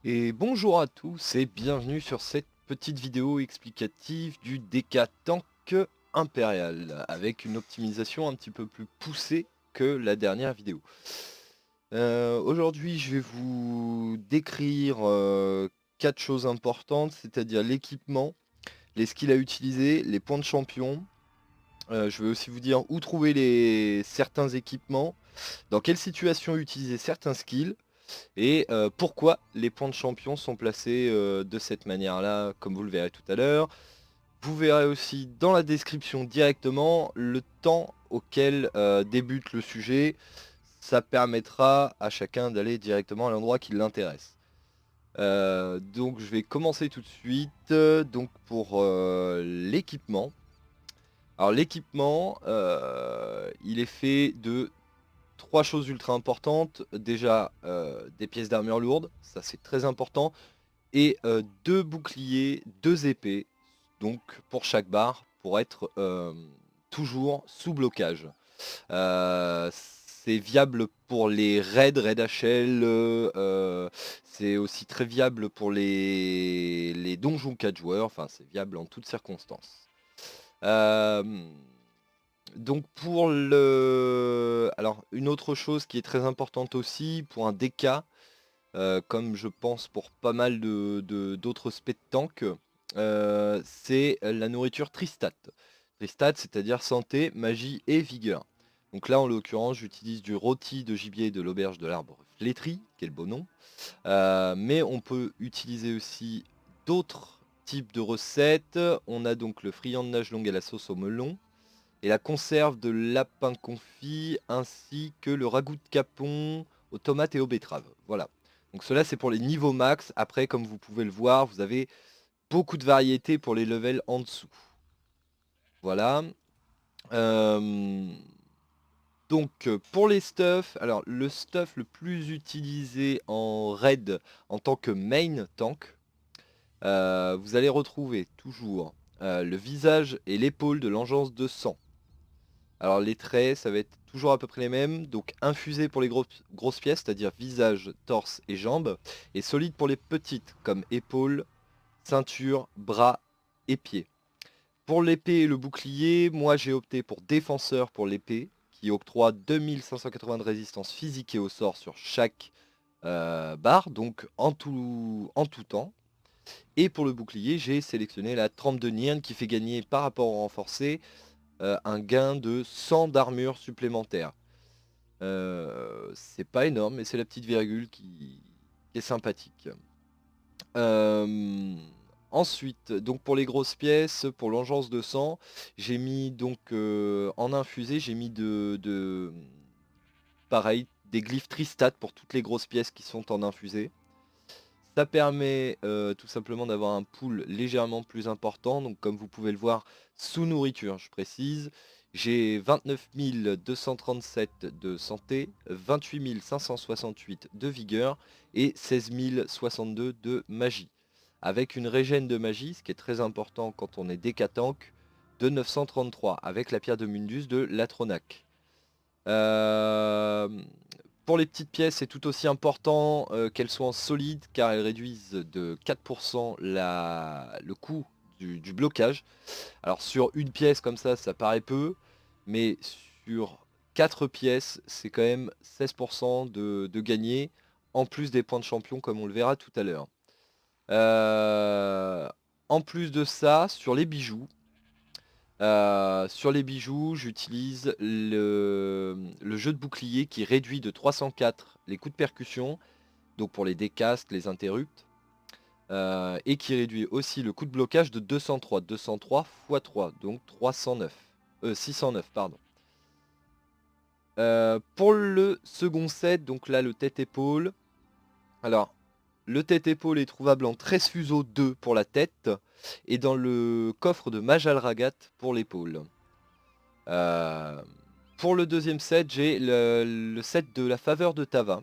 Et bonjour à tous et bienvenue sur cette petite vidéo explicative du DK Tank Impérial avec une optimisation un petit peu plus poussée que la dernière vidéo. Aujourd'hui je vais vous décrire 4 choses importantes, c'est-à-dire l'équipement, les skills à utiliser, les points de champion. Je vais aussi vous dire où trouver certains équipements, dans quelle situation utiliser certains skills. Et pourquoi les points de champion sont placés de cette manière-là, comme vous le verrez tout à l'heure. Vous verrez aussi dans la description directement le temps auquel débute le sujet. Ça permettra à chacun d'aller directement à l'endroit qui l'intéresse. Donc je vais commencer tout de suite donc pour l'équipement. Alors l'équipement, il est fait de trois choses ultra importantes. Déjà, des pièces d'armure lourdes, ça c'est très important. Et deux boucliers, deux épées, donc pour chaque barre, pour être toujours sous blocage. C'est viable pour les raids, raid HL, c'est aussi très viable pour les donjons 4 joueurs, enfin c'est viable en toutes circonstances. Euh, donc pour le... Alors une autre chose qui est très importante aussi pour un DK, comme je pense pour pas mal d'autres spé de tank, c'est la nourriture Tristat. Tristat, c'est-à-dire santé, magie et vigueur. Donc là en l'occurrence j'utilise du rôti de gibier de l'auberge de l'arbre flétri, quel beau nom. Mais on peut utiliser aussi d'autres types de recettes. On a donc le friand de nage longue à la sauce au melon, et la conserve de lapin confit, ainsi que le ragoût de capon aux tomates et aux betteraves. Voilà. Donc cela c'est pour les niveaux max. Après, comme vous pouvez le voir, vous avez beaucoup de variétés pour les levels en dessous. Voilà. Euh, donc pour les stuffs, alors le stuff le plus utilisé en raid en tant que main tank, vous allez retrouver toujours le visage et l'épaule de l'engeance de sang. Alors les traits, ça va être toujours à peu près les mêmes. Donc infusé pour les grosses pièces, c'est-à-dire visage, torse et jambes. Et solide pour les petites, comme épaules, ceinture, bras et pieds. Pour l'épée et le bouclier, moi j'ai opté pour défenseur pour l'épée, qui octroie 2580 de résistance physique et au sort sur chaque barre, donc en tout temps. Et pour le bouclier, j'ai sélectionné la trempe de Nirn qui fait gagner par rapport au renforcé un gain de 100 d'armure supplémentaire. C'est pas énorme, mais c'est la petite virgule qui est sympathique. Euh, Ensuite, donc pour les grosses pièces, pour l'engeance de sang, j'ai mis donc en infusé, j'ai mis pareil, des glyphes Tristat pour toutes les grosses pièces qui sont en infusé. Ça permet tout simplement d'avoir un pool légèrement plus important. Donc comme vous pouvez le voir, sous nourriture, je précise, j'ai 29 237 de santé, 28 568 de vigueur et 16 062 de magie. Avec une régène de magie, ce qui est très important quand on est décatank, de 933, avec la pierre de Mundus de Latronac. Euh, pour les petites pièces, c'est tout aussi important qu'elles soient en solide car elles réduisent de 4% le coût du blocage. Alors sur une pièce comme ça paraît peu, mais sur 4 pièces, c'est quand même 16% de gagner, en plus des points de champion comme on le verra tout à l'heure. Euh, En plus de ça, sur les bijoux, j'utilise le jeu de bouclier qui réduit de 304 les coups de percussion, donc pour les décastes, les interrupts, et qui réduit aussi le coup de blocage de 203, 203 x 3, donc 309, 609, pardon. Pour le second set, donc là le tête-épaule, alors le tête-épaule est trouvable en 13 fuseaux 2 pour la tête, et dans le coffre de Majal Ragat pour l'épaule. Euh, pour le deuxième set, j'ai le set de la faveur de Tava,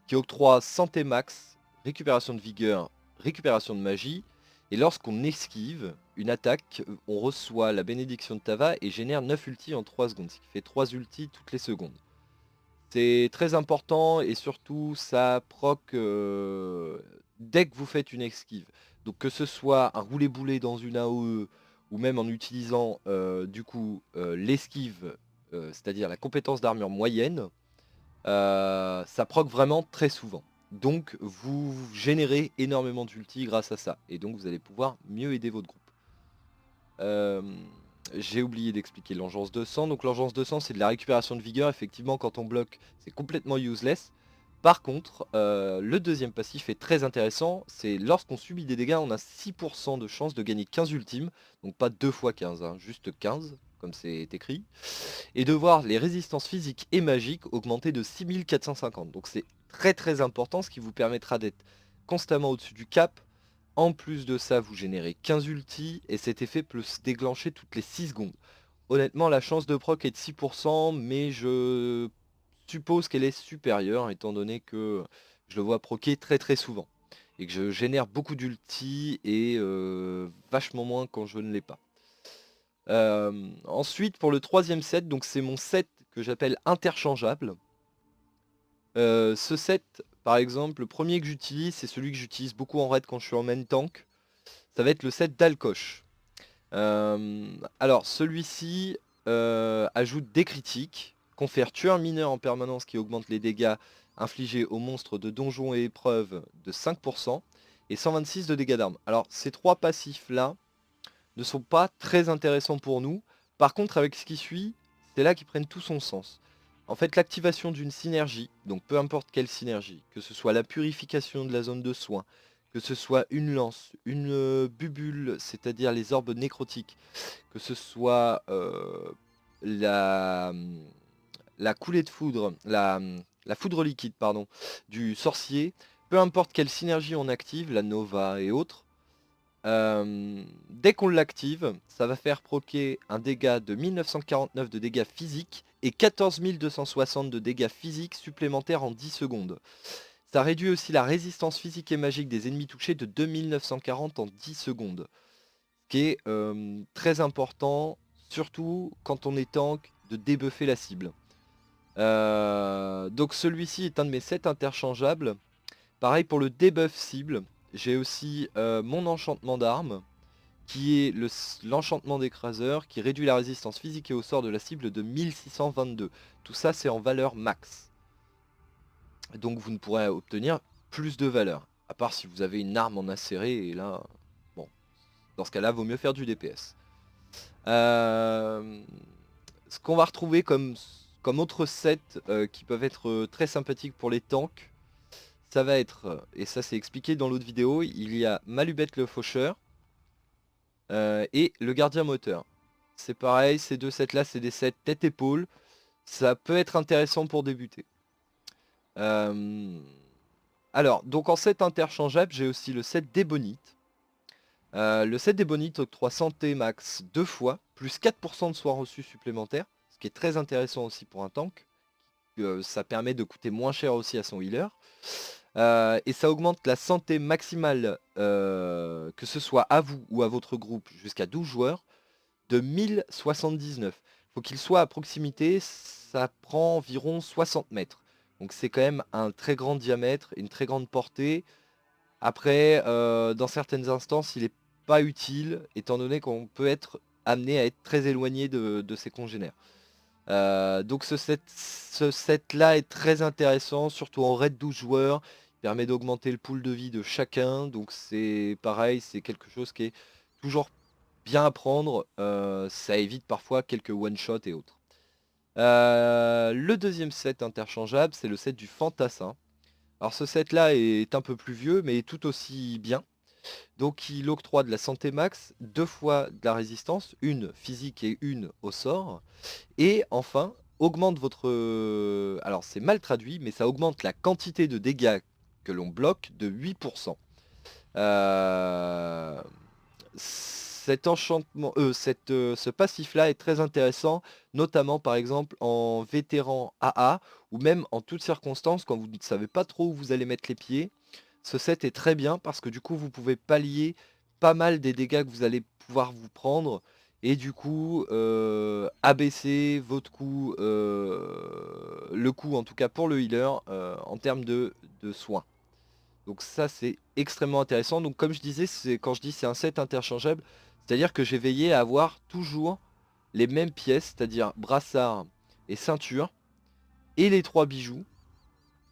qui octroie santé max, récupération de vigueur, récupération de magie, et lorsqu'on esquive une attaque, on reçoit la bénédiction de Tava et génère 9 ultis en 3 secondes, ce qui fait 3 ultis toutes les secondes. C'est très important et surtout ça proc dès que vous faites une esquive, donc que ce soit un roulé-boulé dans une AOE, ou même en utilisant du coup l'esquive, c'est-à-dire la compétence d'armure moyenne, ça proc vraiment très souvent. Donc vous générez énormément d'ulti grâce à ça. Et donc vous allez pouvoir mieux aider votre groupe. Euh, J'ai oublié d'expliquer l'engeance de sang. Donc l'engeance de sang, c'est de la récupération de vigueur. Effectivement, quand on bloque, c'est complètement useless. Par contre, le deuxième passif est très intéressant. C'est lorsqu'on subit des dégâts, on a 6% de chance de gagner 15 ultimes. Donc pas 2 fois 15, hein, juste 15, comme c'est écrit. Et de voir les résistances physiques et magiques augmenter de 6450. Donc c'est très très important, ce qui vous permettra d'être constamment au-dessus du cap. En plus de ça, vous générez 15 ultis et cet effet peut se déclencher toutes les 6 secondes. Honnêtement, la chance de proc est de 6%, mais je suppose qu'elle est supérieure, étant donné que je le vois procer très très souvent. Et que je génère beaucoup d'ultis et vachement moins quand je ne l'ai pas. Ensuite, pour le troisième set, donc c'est mon set que j'appelle interchangeable. Ce set, par exemple, le premier que j'utilise, c'est celui que j'utilise beaucoup en raid quand je suis en main tank. Ça va être le set d'Alcoche. Alors, celui-ci ajoute des critiques, confère tueur mineur en permanence qui augmente les dégâts infligés aux monstres de donjons et épreuves de 5%, et 126 de dégâts d'armes. Alors, ces trois passifs-là ne sont pas très intéressants pour nous. Par contre, avec ce qui suit, c'est là qu'ils prennent tout son sens. En fait, l'activation d'une synergie, donc peu importe quelle synergie, que ce soit la purification de la zone de soins, que ce soit une lance, une bubule, c'est-à-dire les orbes nécrotiques, que ce soit la, la coulée de foudre, la foudre liquide, pardon, du sorcier, peu importe quelle synergie on active, la Nova et autres, dès qu'on l'active, ça va faire proquer un dégât de 1949 de dégâts physiques et 14 260 de dégâts physiques supplémentaires en 10 secondes. Ça réduit aussi la résistance physique et magique des ennemis touchés de 2940 en 10 secondes. Ce qui est très important, surtout quand on est tank, de débuffer la cible. Donc celui-ci est un de mes sets interchangeables. Pareil pour le debuff cible, j'ai aussi mon enchantement d'armes, qui est l'enchantement d'écraseur, qui réduit la résistance physique et au sort de la cible de 1622. Tout ça c'est en valeur max. Donc vous ne pourrez obtenir plus de valeur. À part si vous avez une arme en acéré, et là, bon, dans ce cas-là, vaut mieux faire du DPS. Ce qu'on va retrouver comme autre set qui peuvent être très sympathiques pour les tanks, ça va être, et ça c'est expliqué dans l'autre vidéo, il y a Malubette le faucheur et le gardien moteur. C'est pareil, ces deux sets là c'est des sets tête-épaule, ça peut être intéressant pour débuter. Alors, donc en set interchangeable, j'ai aussi le set d'ébonite. Le set d'ébonite octroie santé max 2 fois, plus 4% de soins reçus supplémentaires, ce qui est très intéressant aussi pour un tank. Ça permet de coûter moins cher aussi à son healer. Et ça augmente la santé maximale, que ce soit à vous ou à votre groupe, jusqu'à 12 joueurs, de 1079. Faut qu'il soit à proximité, ça prend environ 60 mètres. Donc c'est quand même un très grand diamètre, une très grande portée. Après, dans certaines instances, il n'est pas utile, étant donné qu'on peut être amené à être très éloigné de ses congénères. Donc ce set là est très intéressant, surtout en raid 12 joueurs. Il permet d'augmenter le pool de vie de chacun. Donc c'est pareil, c'est quelque chose qui est toujours bien à prendre. Ça évite parfois quelques one-shot et autres. Le deuxième set interchangeable, c'est le set du Fantassin. Alors ce set là est un peu plus vieux, mais tout aussi bien. Donc il octroie de la santé max, 2 fois de la résistance, une physique et une au sort. Et enfin, augmente votre... Alors c'est mal traduit, mais ça augmente la quantité de dégâts que l'on bloque de 8%. Euh, Cet enchantement, ce passif-là est très intéressant, notamment par exemple en vétéran AA, ou même en toutes circonstances, quand vous ne savez pas trop où vous allez mettre les pieds. Ce set est très bien parce que du coup vous pouvez pallier pas mal des dégâts que vous allez pouvoir vous prendre et du coup abaisser votre coût, le coût en tout cas pour le healer en termes de soins. Donc ça c'est extrêmement intéressant. Donc comme je disais, quand je dis c'est un set interchangeable, c'est-à-dire que j'ai veillé à avoir toujours les mêmes pièces, c'est-à-dire brassard et ceinture, et les 3 bijoux,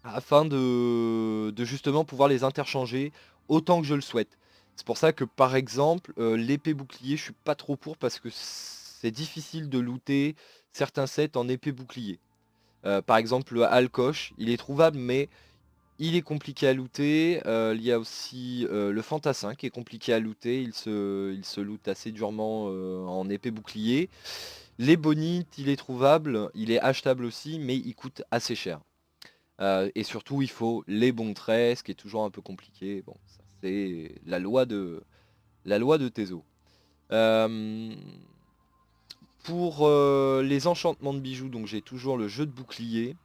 afin de justement pouvoir les interchanger autant que je le souhaite. C'est pour ça que par exemple, l'épée bouclier, je suis pas trop pour parce que c'est difficile de looter certains sets en épée bouclier. Par exemple, le Alcoche, il est trouvable, mais il est compliqué à looter. Il y a aussi le Fantassin qui est compliqué à looter. Il se loot assez durement en épée bouclier. Les bonites, il est trouvable, il est achetable aussi, mais il coûte assez cher. Et surtout, il faut les bons traits, ce qui est toujours un peu compliqué. Bon, ça c'est la loi de Tezo. Euh, pour les enchantements de bijoux, donc j'ai toujours le jeu de bouclier.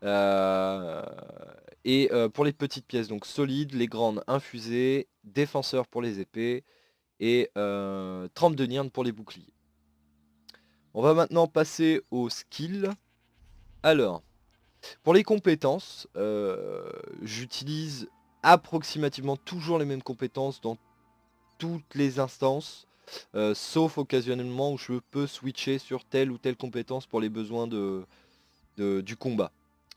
Euh, et pour les petites pièces, donc solides, les grandes infusées, défenseurs pour les épées et trempe de Nirn pour les boucliers. On va maintenant passer aux skills. Alors, pour les compétences, j'utilise approximativement toujours les mêmes compétences dans toutes les instances, sauf occasionnellement où je peux switcher sur telle ou telle compétence pour les besoins du combat.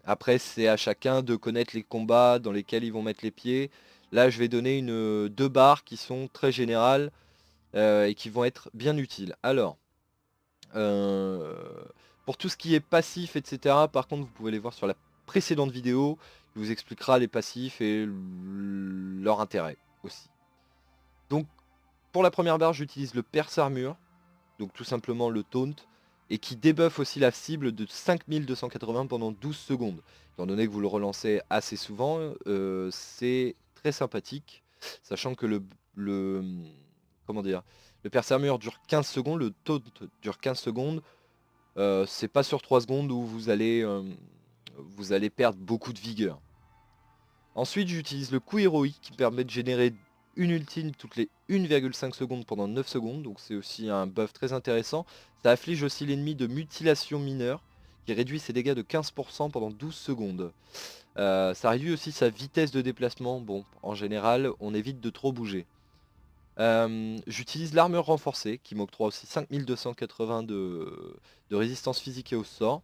Après, c'est à chacun de connaître les combats dans lesquels ils vont mettre les pieds. Là, je vais donner deux barres qui sont très générales et qui vont être bien utiles. Alors, euh, pour tout ce qui est passif, etc., par contre, vous pouvez les voir sur la précédente vidéo qui vous expliquera les passifs et leur intérêt aussi. Donc, pour la première barre, j'utilise le perce armure, donc tout simplement le taunt, et qui débuffe aussi la cible de 5280 pendant 12 secondes. Étant donné que vous le relancez assez souvent, c'est très sympathique, sachant que comment dire, le perce armure dure 15 secondes, le taunt dure 15 secondes, c'est pas sur 3 secondes où vous allez perdre beaucoup de vigueur. Ensuite, j'utilise le coup héroïque qui permet de générer une ultime toutes les 1,5 secondes pendant 9 secondes, donc c'est aussi un buff très intéressant. Ça afflige aussi l'ennemi de mutilation mineure, qui réduit ses dégâts de 15% pendant 12 secondes. Ça réduit aussi sa vitesse de déplacement, bon, en général, on évite de trop bouger. J'utilise l'armure renforcée, qui m'octroie aussi 5280 de résistance physique et au sort,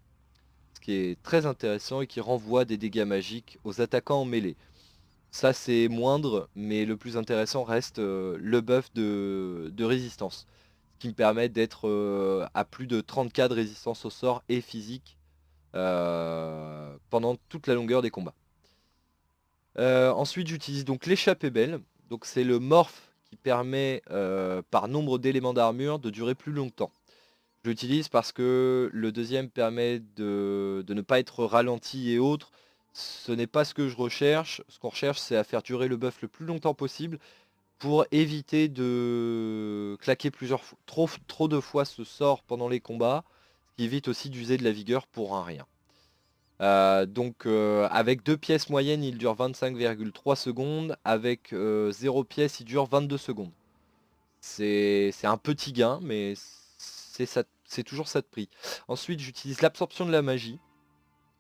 ce qui est très intéressant et qui renvoie des dégâts magiques aux attaquants en mêlée. Ça c'est moindre, mais le plus intéressant reste le buff de résistance, ce qui me permet d'être à plus de 30k de résistance au sort et physique pendant toute la longueur des combats. Ensuite j'utilise donc l'échappée belle, donc c'est le morph qui permet par nombre d'éléments d'armure de durer plus longtemps. Je l'utilise parce que le deuxième permet de ne pas être ralenti et autres. Ce n'est pas ce que je recherche. Ce qu'on recherche, c'est à faire durer le buff le plus longtemps possible pour éviter de claquer trop de fois ce sort pendant les combats, ce qui évite aussi d'user de la vigueur pour un rien. Donc avec 2 pièces moyennes, il dure 25,3 secondes. Avec 0 pièce, il dure 22 secondes. C'est un petit gain, mais c'est toujours ça de prix. Ensuite, j'utilise l'absorption de la magie.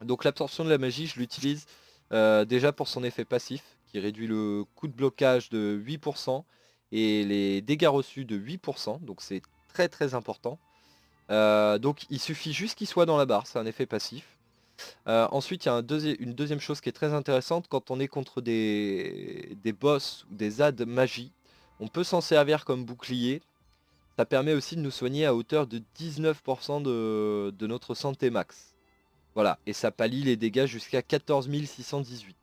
Donc l'absorption de la magie, je l'utilise déjà pour son effet passif, qui réduit le coût de blocage de 8% et les dégâts reçus de 8%. Donc c'est très très important. Donc il suffit juste qu'il soit dans la barre, c'est un effet passif. Ensuite, il y a une deuxième chose qui est très intéressante quand on est contre des boss ou des adds magie. On peut s'en servir comme bouclier. Ça permet aussi de nous soigner à hauteur de 19% de notre santé max. Voilà, et ça pallie les dégâts jusqu'à 14 618.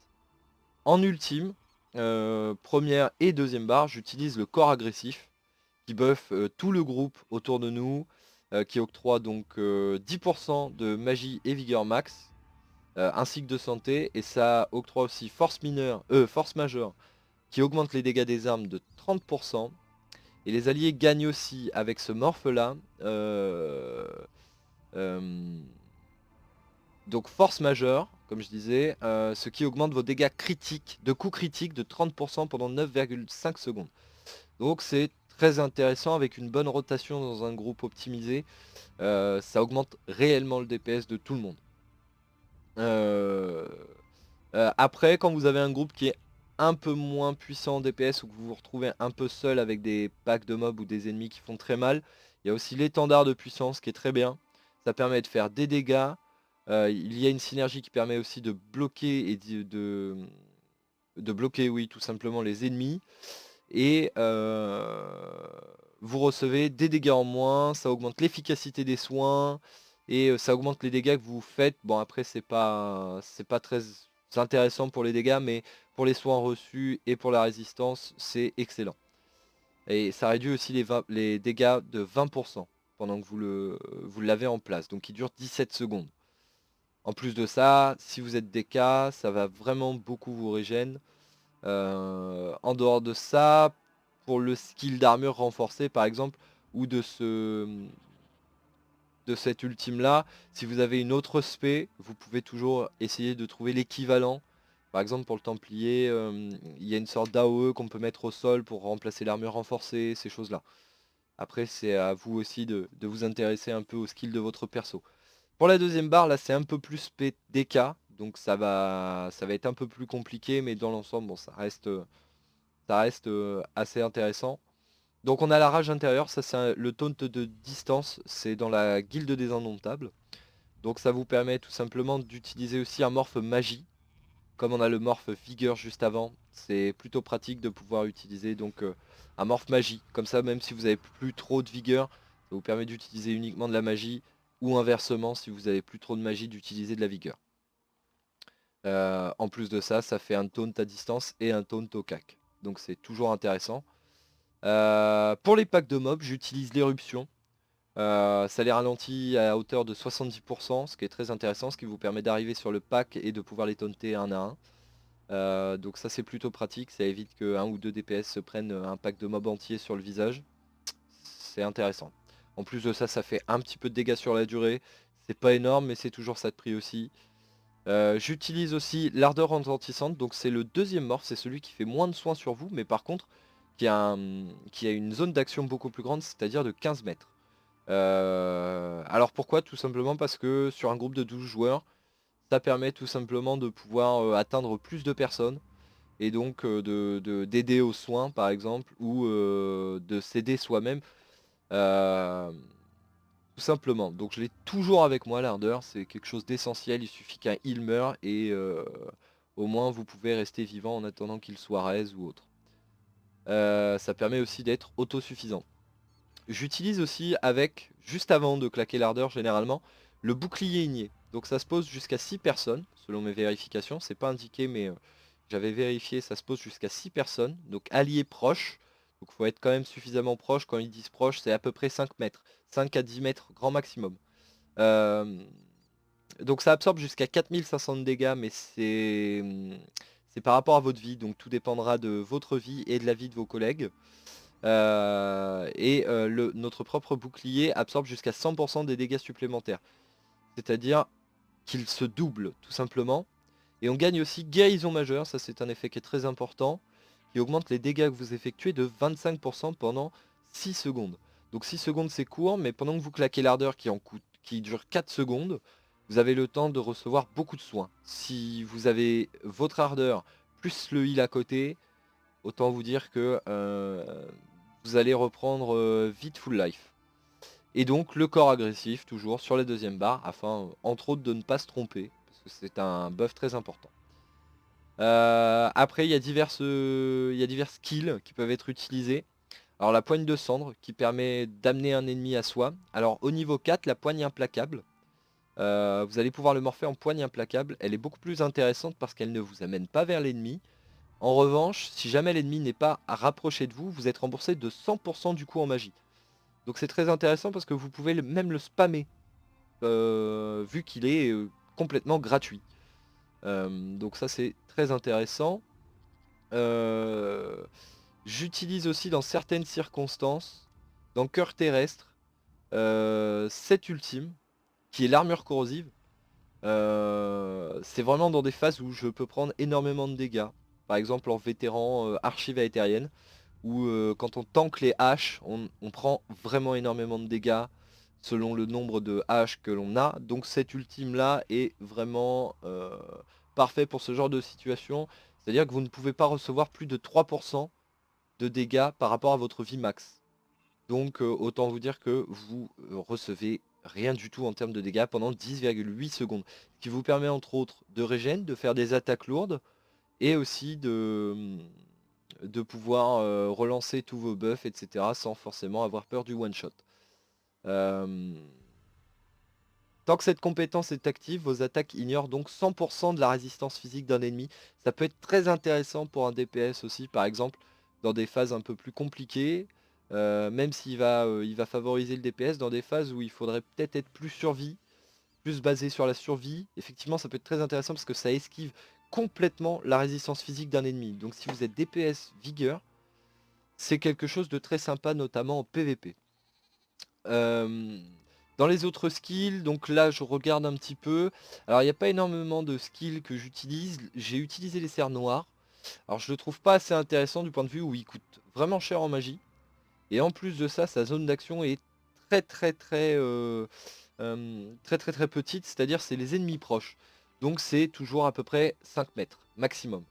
En ultime, première et deuxième barre, j'utilise le corps agressif qui buff tout le groupe autour de nous, qui octroie donc 10% de magie et vigueur max, ainsi que de santé, et ça octroie aussi force majeure, qui augmente les dégâts des armes de 30%. Et les alliés gagnent aussi avec ce morph là. Donc force majeure, comme je disais, ce qui augmente vos dégâts critiques, de coups critiques de 30% pendant 9,5 secondes. Donc c'est très intéressant avec une bonne rotation dans un groupe optimisé. Ça augmente réellement le DPS de tout le monde. Après, quand vous avez un groupe qui est un peu moins puissant en DPS ou que vous vous retrouvez un peu seul avec des packs de mobs ou des ennemis qui font très mal, il y a aussi l'étendard de puissance qui est très bien. Ça permet de faire des dégâts. Il y a une synergie qui permet aussi de bloquer et de bloquer, oui, tout simplement les ennemis. Et vous recevez des dégâts en moins, ça augmente l'efficacité des soins et ça augmente les dégâts que vous faites. Bon, après c'est pas très intéressant pour les dégâts, mais pour les soins reçus et pour la résistance, c'est excellent. Et ça réduit aussi les dégâts de 20% pendant que vous l'avez en place. Donc il dure 17 secondes. En plus de ça, si vous êtes DK, ça va vraiment beaucoup vous régénérer. En dehors de ça, pour le skill d'armure renforcé par exemple, ou de cet ultime là, si vous avez une autre spé, vous pouvez toujours essayer de trouver l'équivalent. Par exemple pour le Templier, il y a une sorte d'AOE qu'on peut mettre au sol pour remplacer l'armure renforcée, ces choses là. Après c'est à vous aussi de vous intéresser un peu au skill de votre perso. Pour la deuxième barre, là c'est un peu plus DK, donc ça va être un peu plus compliqué, mais dans l'ensemble, bon, ça reste assez intéressant. Donc on a la rage intérieure, ça c'est le taunt de distance, c'est dans la guilde des indomptables. Donc ça vous permet tout simplement d'utiliser aussi un morph magie. Comme on a le morph vigueur juste avant, c'est plutôt pratique de pouvoir utiliser donc un morph magie. Comme ça, même si vous avez plus trop de vigueur, ça vous permet d'utiliser uniquement de la magie. Ou inversement, si vous avez plus trop de magie, d'utiliser de la vigueur. En plus de ça, ça fait un taunt à distance et un taunt au cac. Donc c'est toujours intéressant. Pour les packs de mobs, j'utilise l'éruption. Ça les ralentit à hauteur de 70%, ce qui est très intéressant, ce qui vous permet d'arriver sur le pack et de pouvoir les taunter un à un. Donc ça c'est plutôt pratique, ça évite que 1 ou 2 DPS se prennent un pack de mobs entier sur le visage. C'est intéressant. En plus de ça, ça fait un petit peu de dégâts sur la durée. C'est pas énorme, mais c'est toujours ça de prix aussi. J'utilise aussi l'ardeur retentissante, donc c'est le deuxième morph, c'est celui qui fait moins de soins sur vous, mais par contre qui a une zone d'action beaucoup plus grande, c'est-à-dire de 15 mètres. Alors pourquoi? Tout simplement parce que sur un groupe de 12 joueurs, ça permet tout simplement de pouvoir atteindre plus de personnes et donc d'aider aux soins par exemple ou de s'aider soi-même. Euh, Tout simplement. Donc je l'ai toujours avec moi l'ardeur, c'est quelque chose d'essentiel, il suffit qu'un heal meure et au moins vous pouvez rester vivant en attendant qu'il soit raise ou autre. Ça permet aussi d'être autosuffisant. J'utilise aussi avec, juste avant de claquer l'ardeur généralement, le bouclier igné. Donc ça se pose jusqu'à 6 personnes, selon mes vérifications, c'est pas indiqué mais j'avais vérifié, ça se pose jusqu'à 6 personnes, donc alliés proches. Donc il faut être quand même suffisamment proche, quand ils disent proche c'est à peu près 5 mètres, 5 à 10 mètres grand maximum. Euh, donc ça absorbe jusqu'à 4500 de dégâts, mais c'est par rapport à votre vie, donc tout dépendra de votre vie et de la vie de vos collègues. Notre propre bouclier absorbe jusqu'à 100% des dégâts supplémentaires. C'est-à-dire qu'il se double tout simplement. Et on gagne aussi guérison majeure, ça c'est un effet qui est très important, qui augmente les dégâts que vous effectuez de 25% pendant 6 secondes. Donc 6 secondes c'est court, mais pendant que vous claquez l'ardeur qui dure 4 secondes, vous avez le temps de recevoir beaucoup de soins. Si vous avez votre ardeur plus le heal à côté, autant vous dire que vous allez reprendre vite full life. Et donc le corps agressif toujours sur la deuxième barre afin entre autres de ne pas se tromper parce que c'est un buff très important. Après il y a divers skills qui peuvent être utilisés. Alors la poigne de cendre qui permet d'amener un ennemi à soi. Alors au niveau 4 la poigne implacable. Vous allez pouvoir le morpher en poigne implacable. Elle est beaucoup plus intéressante parce qu'elle ne vous amène pas vers l'ennemi. En revanche, si jamais l'ennemi n'est pas rapproché de vous, vous êtes remboursé de 100% du coup en magie. Donc c'est très intéressant parce que vous pouvez même le spammer, vu qu'il est complètement gratuit. Donc ça c'est très intéressant. Euh, J'utilise aussi dans certaines circonstances, dans Cœur Terrestre, cette ultime, qui est l'armure corrosive. C'est vraiment dans des phases où je peux prendre énormément de dégâts. Par exemple en vétéran archive aéthérienne, où quand on tank les haches, on prend vraiment énormément de dégâts selon le nombre de haches que l'on a. Donc cet ultime là est vraiment parfait pour ce genre de situation. C'est-à-dire que vous ne pouvez pas recevoir plus de 3% de dégâts par rapport à votre vie max. Donc autant vous dire que vous recevez rien du tout en termes de dégâts pendant 10,8 secondes. Ce qui vous permet entre autres de régène, de faire des attaques lourdes et aussi de pouvoir relancer tous vos buffs, etc. sans forcément avoir peur du one-shot. Tant que cette compétence est active, vos attaques ignorent donc 100% de la résistance physique d'un ennemi. Ça peut être très intéressant pour un DPS aussi, par exemple, dans des phases un peu plus compliquées. Même il va favoriser le DPS dans des phases où il faudrait peut-être être plus survie, plus basé sur la survie. Effectivement, ça peut être très intéressant parce que ça esquive complètement la résistance physique d'un ennemi. Donc si vous êtes DPS vigueur, c'est quelque chose de très sympa, notamment en PvP. Euh, Dans les autres skills, donc là je regarde un petit peu. Alors il n'y a pas énormément de skills que j'utilise. J'ai utilisé les serres noires. Alors je le trouve pas assez intéressant du point de vue où il coûte vraiment cher en magie. Et en plus de ça, sa zone d'action est très petite. C'est-à-dire c'est les ennemis proches. Donc c'est toujours à peu près 5 mètres maximum.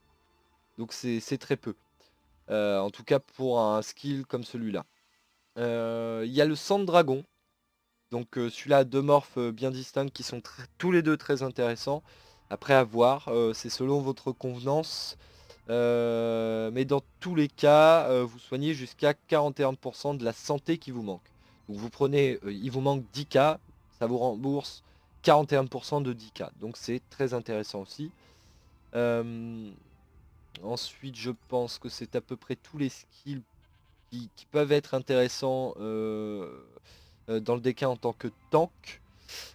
Donc c'est très peu. En tout cas pour un skill comme celui-là. Il y a le sang de dragon. Donc celui-là a deux morphes bien distincts qui sont tous les deux très intéressants. Après à voir, c'est selon votre convenance. Mais dans tous les cas, vous soignez jusqu'à 41% de la santé qui vous manque. Donc vous prenez, il vous manque 10K, ça vous rembourse 41% de 10K. Donc c'est très intéressant aussi. Euh, Ensuite, je pense que c'est à peu près tous les skills qui peuvent être intéressants dans le DK en tant que tank.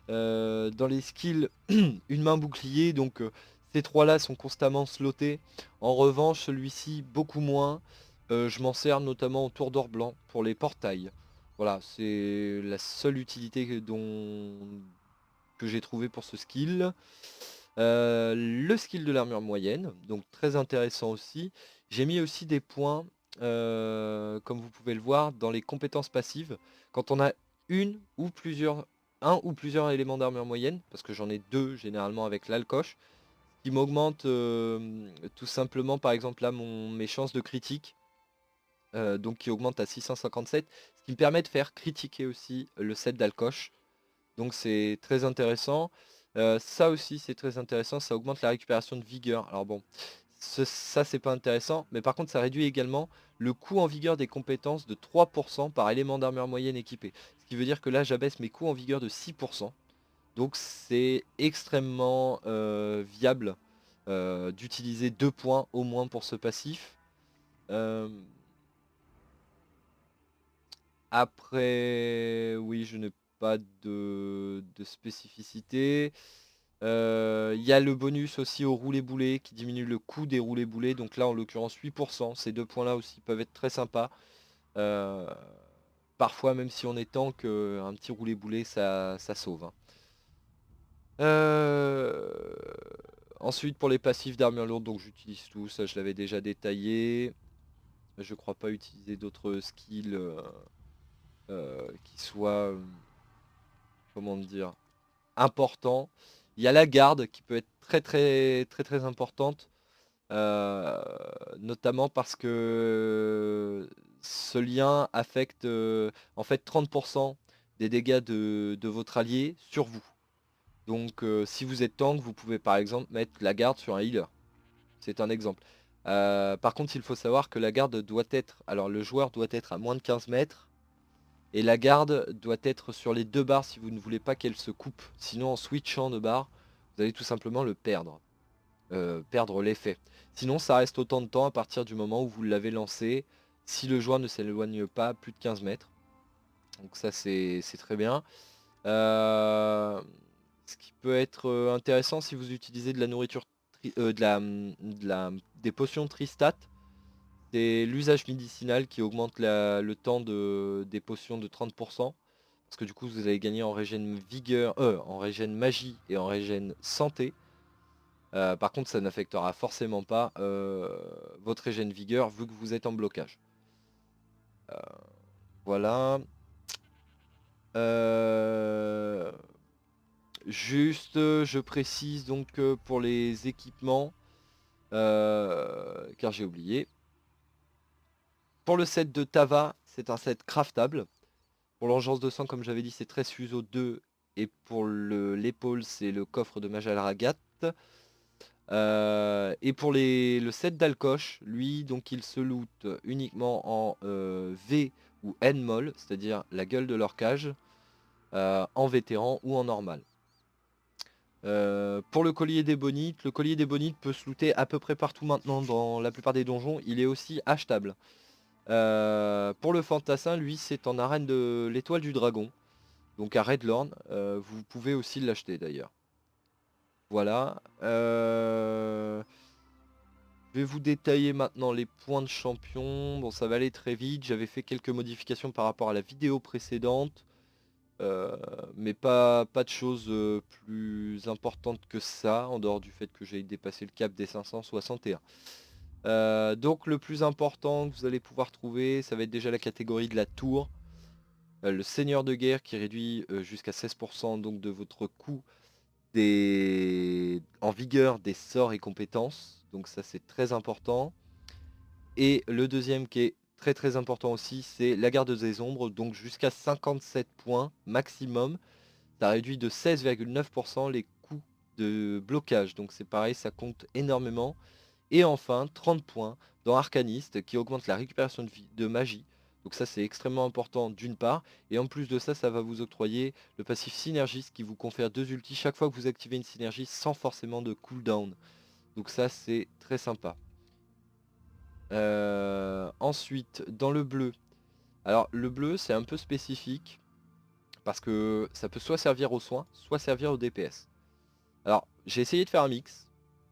Dans les skills, une main bouclier, donc ces trois-là sont constamment slotés. En revanche, celui-ci, beaucoup moins. Je m'en sers notamment au tour d'or blanc pour les portails. Voilà, c'est la seule utilité que j'ai trouvé pour ce skill. Le skill de l'armure moyenne, donc très intéressant aussi. J'ai mis aussi des points, comme vous pouvez le voir, dans les compétences passives. Quand on a un ou plusieurs éléments d'armure moyenne, parce que j'en ai deux généralement avec l'alcoche, qui m'augmente tout simplement, par exemple là, mes chances de critique, donc qui augmente à 657, ce qui me permet de faire critiquer aussi le set d'alcoche. Donc c'est très intéressant. Ça aussi c'est très intéressant, ça augmente la récupération de vigueur. Alors bon, ça c'est pas intéressant, mais par contre ça réduit également le coût en vigueur des compétences de 3% par élément d'armure moyenne équipé. Ce qui veut dire que là j'abaisse mes coûts en vigueur de 6%. Donc c'est extrêmement viable d'utiliser 2 points au moins pour ce passif. Euh, Après, oui, je n'ai pas de spécificité. Il y a le bonus aussi au roulé-boulé qui diminue le coût des roulés-boulés. Donc là, en l'occurrence, 8%. Ces deux points-là aussi peuvent être très sympas. Euh, Parfois, même si on est tank, un petit roulé-boulé, ça sauve, hein. Euh, Ensuite, pour les passifs d'armure lourde, donc j'utilise tout. Ça, je l'avais déjà détaillé. Je crois pas utiliser d'autres skills qui soient, comment dire, importants. Il y a la garde qui peut être très importante. Euh, Notamment parce que ce lien affecte en fait 30% des dégâts de votre allié sur vous. Donc si vous êtes tank, vous pouvez par exemple mettre la garde sur un healer. C'est un exemple. Par contre, il faut savoir que la garde doit être... Alors le joueur doit être à moins de 15 mètres. Et la garde doit être sur les deux barres si vous ne voulez pas qu'elle se coupe. Sinon en switchant de barre, vous allez tout simplement le perdre. Perdre l'effet. Sinon ça reste autant de temps à partir du moment où vous l'avez lancé, si le joueur ne s'éloigne pas plus de 15 mètres. Donc ça c'est très bien. Euh, Ce qui peut être intéressant si vous utilisez de la nourriture, des potions Tristat, c'est l'usage médicinal qui augmente le temps des potions de 30%. Parce que du coup vous allez gagner en régène vigueur, en régène magie et en régène santé. Par contre, ça n'affectera forcément pas votre régène vigueur vu que vous êtes en blocage. Voilà. Euh, Juste, je précise donc pour les équipements. car j'ai oublié. Pour le set de Tava, c'est un set craftable. Pour l'engeance de sang, comme j'avais dit, c'est 13 fuseaux 2. Et pour l'épaule, c'est le coffre de Majal Ragat. Et pour le set d'Alcoche, lui, donc il se loot uniquement en V ou N moll, c'est-à-dire la gueule de leur cage, en vétéran ou en normal. Pour le collier des bonites peut se looter à peu près partout maintenant dans la plupart des donjons. Il est aussi achetable. Pour le fantassin, lui, c'est en arène de l'étoile du dragon. Donc à Redlorn, vous pouvez aussi l'acheter d'ailleurs. Voilà. Je vais vous détailler maintenant les points de champion. Bon, ça va aller très vite. J'avais fait quelques modifications par rapport à la vidéo précédente. Mais pas de choses plus importantes que ça, en dehors du fait que j'ai dépassé le cap des 561. Donc le plus important que vous allez pouvoir trouver, ça va être déjà la catégorie de la tour. Le seigneur de guerre qui réduit jusqu'à 16% donc de votre coût en vigueur des sorts et compétences. Donc ça c'est très important. Et le deuxième qui est très très important aussi, c'est la garde des ombres, donc jusqu'à 57 points maximum. Ça réduit de 16,9% les coûts de blocage. Donc c'est pareil, ça compte énormément. Et enfin, 30 points dans Arcaniste qui augmente la récupération de magie. Donc ça c'est extrêmement important d'une part. Et en plus de ça, ça va vous octroyer le passif synergiste qui vous confère 2 ultis chaque fois que vous activez une synergie sans forcément de cooldown. Donc ça c'est très sympa. Ensuite, dans le bleu. Alors le bleu c'est un peu spécifique parce que ça peut soit servir aux soins, soit servir au DPS. Alors j'ai essayé de faire un mix.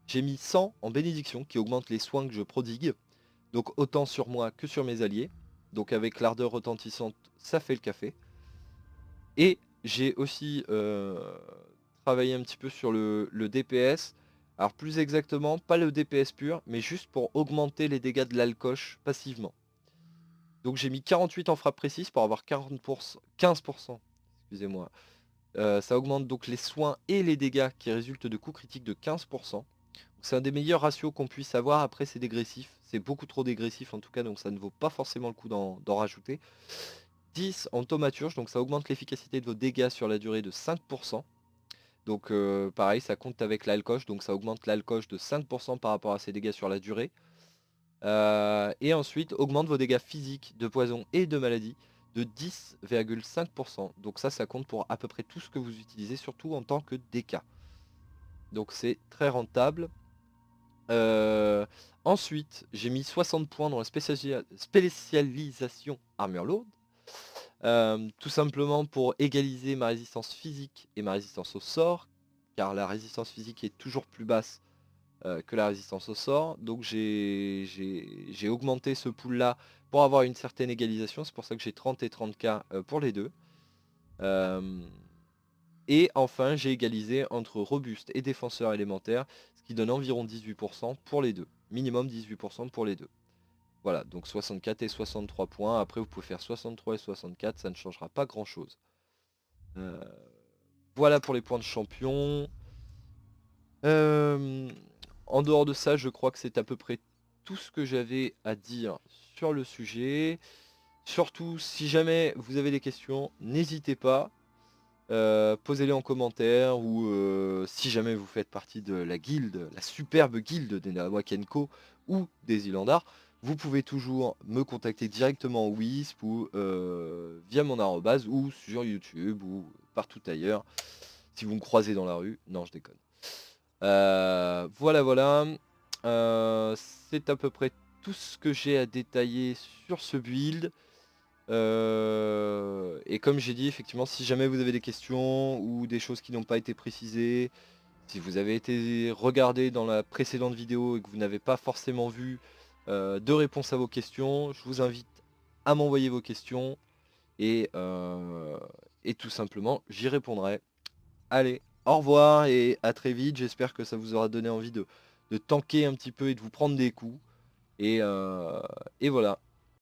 J'ai mis 100 en bénédiction qui augmente les soins que je prodigue. Donc autant sur moi que sur mes alliés. Donc avec l'ardeur retentissante, ça fait le café. Et j'ai aussi travaillé un petit peu sur le DPS. Alors plus exactement, pas le DPS pur, mais juste pour augmenter les dégâts de l'alcoche passivement. Donc j'ai mis 48 en frappe précise pour avoir 15%. Excusez-moi. Ça augmente donc les soins et les dégâts qui résultent de coups critiques de 15%. C'est un des meilleurs ratios qu'on puisse avoir. Après c'est dégressif. C'est beaucoup trop dégressif en tout cas, donc ça ne vaut pas forcément le coup d'en rajouter. 10 en thaumaturge, donc ça augmente l'efficacité de vos dégâts sur la durée de 5%. Donc pareil, ça compte avec l'alcoche, donc ça augmente l'alcoche de 5% par rapport à ses dégâts sur la durée. Et ensuite, augmente vos dégâts physiques de poison et de maladie de 10,5%. Donc ça compte pour à peu près tout ce que vous utilisez, surtout en tant que DK. Donc c'est très rentable. Ensuite, j'ai mis 60 points dans la spécialisation Armure Lourde. Tout simplement pour égaliser ma résistance physique et ma résistance au sort, car la résistance physique est toujours plus basse que la résistance au sort. Donc j'ai augmenté ce pool là pour avoir une certaine égalisation. C'est pour ça que j'ai 30 et 30k pour les deux. Et enfin j'ai égalisé entre robuste et défenseur élémentaire, ce qui donne environ 18% pour les deux. Minimum 18% pour les deux. Voilà, donc 64 et 63 points. Après vous pouvez faire 63 et 64, ça ne changera pas grand chose. Voilà pour les points de champion. En dehors de ça, je crois que c'est à peu près tout ce que j'avais à dire sur le sujet. Surtout, si jamais vous avez des questions, n'hésitez pas. Posez-les en commentaire ou si jamais vous faites partie de la guilde, la superbe guilde des Nawakenko ou des Islandars, vous pouvez toujours me contacter directement au Wisp ou via mon arrobase ou sur YouTube ou partout ailleurs. Si vous me croisez dans la rue, non je déconne. Voilà. C'est à peu près tout ce que j'ai à détailler sur ce build. Et comme j'ai dit, effectivement, si jamais vous avez des questions ou des choses qui n'ont pas été précisées, si vous avez été regardé dans la précédente vidéo et que vous n'avez pas forcément vu de réponse à vos questions, je vous invite à m'envoyer vos questions et tout simplement, j'y répondrai. Allez, au revoir et à très vite. J'espère que ça vous aura donné envie de tanker un petit peu et de vous prendre des coups. Et voilà.